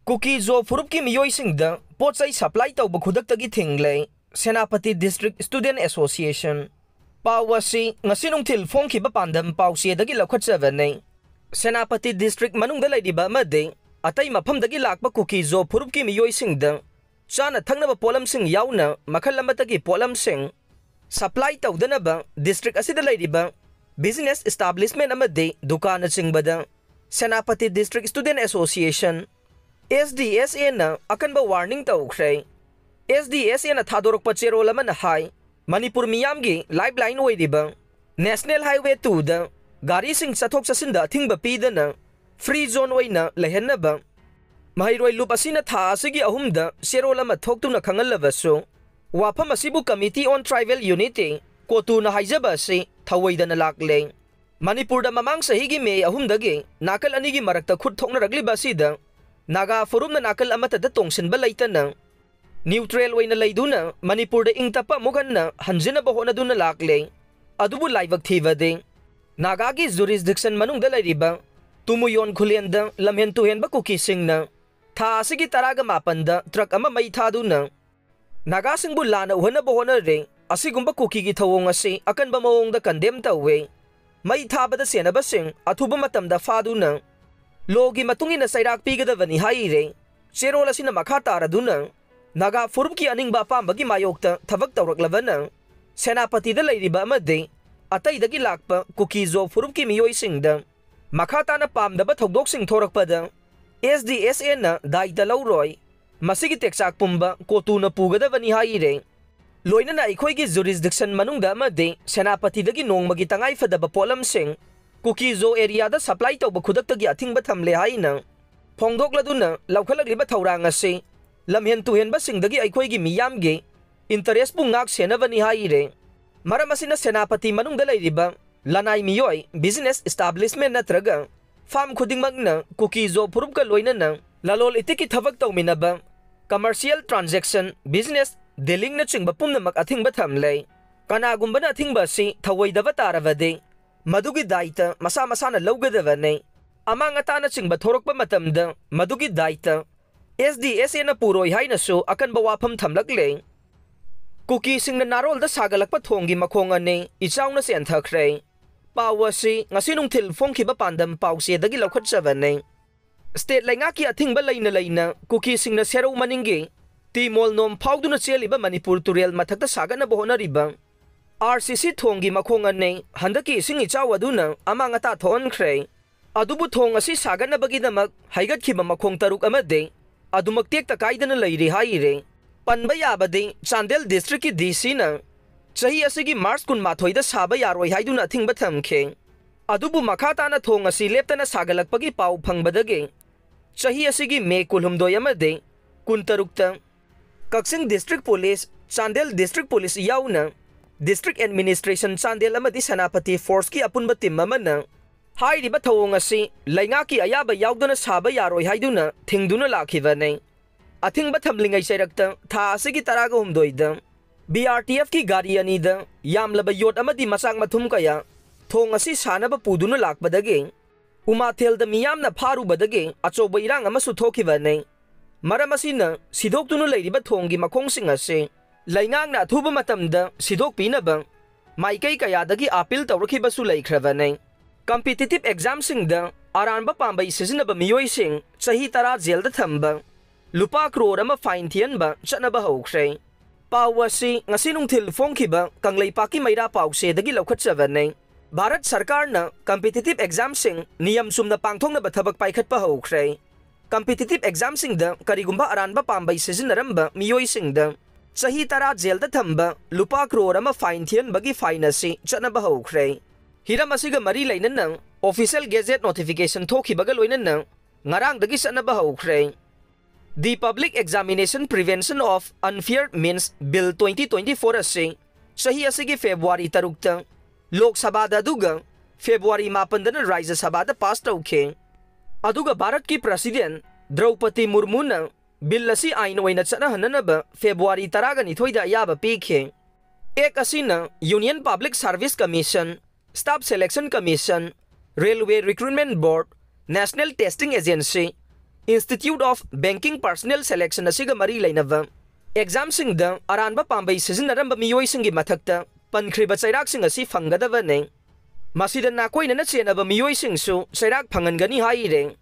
Kuki zo furup ki miyoy singda potsai supply tawba khudakta gi thinglei Senapati District Student Association Pawasi ngasinong til fongki ba pandam pawsi dagi lakhatsavanai Senapati District manungda laidiba amade atay mafamdagi lakpa kuki zo furup ki miyoy singda chana thangnaba polam sing yauna makhal amatagi polam sing supply tawdanaba district asida laidiba business establishment amade dukana singbada Senapati District Student Association SDSA na akan ba warning Houkhre SDSA na thadorok pa chero laman na hai Manipur miyamgi lifeline oidiba National Highway 2 da gari sing sathok sasinda thingba pida na free zone oina lehenna ba Mahairoi loop asina tha asigi ahumda chero lama thoktuna khangallabaso wafam asibu Committee on Tribal Unity kotu na haijaba si thawaidana lakle Manipur da mamang sahigi May ahumdagi nakal anigi marakta khut thokna ragliba sida Naga forum na nakal amata da tongsin ba laitana neutral oina laiduna Manipur da ingtapa mugan na hanjina ba hona duna lakle adubu Leibak thivade Naga gi jurisdiction manung da lairiba tumuyon khulenda lamhen tuhen ba Kukisingna tha asigi taraga mapanda truck ama mai thaduna Naga singbu lana uhana ba hona re asigumba kuki gi thawong asi akan ba mawong da condemn tawe mai thabada senaba sing athuba matamda faduna Logi matungina sairak Pigadabani haire Cherola sina makha taraduna Naga furup ki aning ba pambagi mayokta thabak tawraklabana Senapati da lairiba amade atay dagi lakpa kuki zo furup ki miyoy singda makha tana pamdaba thogdok sing thorakpada SDSA na daita Lauroi masigi teksak pumba kotu na Pugadabani haire loina na ikhoy gi jurisdiction manungda amade Senapati dagi nongmagi tangay fadaba polam sing Kuki zo area da supply tawba khudakta gi athingba thamle haina phongdokladuna laukhalagriba thawrang ase lamhen tuhen ba singdagi aikhoi gi miyam ge interest pu ngak senavani haire maramasina Senapati manungda lairiba lanai miyoi business establishment natraga farm khudingmakna kuki zo phurupka loina na lalol itiki thabak tawminaba commercial transaction business dealing na chingba pumnamak athingba thamle kanagumba na athingba si thawaidaba taravade Madugi daita masa masana lawgadavane amang atana chingba thorokpa matamda madugi daita SDSA na puroi haina so akan bawapam thamlakle Kukisingna narol da sagalakpa thongi makhongane ichawna Chathakhre pawasi ngasinung til fongkiba pandam pawse dagi Loukhre state lainga ki athingba laina Kukisingna sero maningi timol nom phawduna cheliba Manipur turel mathakta sagana bohona riba RCC thongi makhongane handaki singi chawaduna amanga ta Khongjang adubu thong asi sagana bagidamak haigat khiba makhong taruk amade adumak tek ta kaidana leiri haire panba yabade Chandel district ki DC na chahi asigi March kun mathoi da Sabha Yaroi Haiduna thingba thamkhe adubu makha tana thong asi leptana sagalakpagi pau phangbadage chahi asigi May kulhumdoi amade kun tarukta Kukisingi district police Chandel district police Yaona District Administration Chandel amadi Senapati Force ki apunba team amana hairiba thawong asi lainga ki ayaba yauduna Sabha Yaroi Haiduna thingduna lakhibane athingba thamlingai sairakta tha asigi taraga humdoida BRTF ki gari anida yamlaba yot amadi masang mathum kaya thong asi sanaba puduna lakbadage umathel da miyamna pharu badage achoba irang amasu thokibane maramasina sidoktuna leiriba thongi makhongsing ase Laingang na thuba matamda sidok pinaba maikai kayadagi appeal tawrakhibasu laikhravane competitive exam singda aranba pambai sizinaba miyoi sing chahi tara jail da thamba lupa crore ama fine thianba chanaba Houkhre pawasi ngasinung thil fongkhiba Leibak ki maira pawse dagi Loukhre Bharat Sarkar na competitive exam sing niyam sumna pangthongna ba thabak paikhatpa Houkhre competitive exam singda karigumba aranba pambai sizinaramba miyoi singda Chahi tara jail da thamba lupa crore ama fine thian bagi fine asi chanaba Houkhre hiram asiga mari lainan nang official gazette notification thoki baga loinan nang ngarang dagi chanaba Houkhre The Public Examination Prevention of Unfair Means Bill 2024 asi chahi asigi February tarukta Lok Sabha da duga February 8 na Rajya Sabha da pass tawkhe aduga Bharat ki President Draupadi Murmu na Bill asi ain oina chanahanaba February 12 da ayaba pikhe ek asina Union Public Service Commission Staff Selection Commission Railway Recruitment Board National Testing Agency Institute of Banking Personnel Selection asiga mari lainaba exam singda aranba pambai sizinaramba miyoi singi mathakta pankriba chairak sing asi fangadaba ne masida na koina na chenaba miyoi singsu chairak phangangani hai reng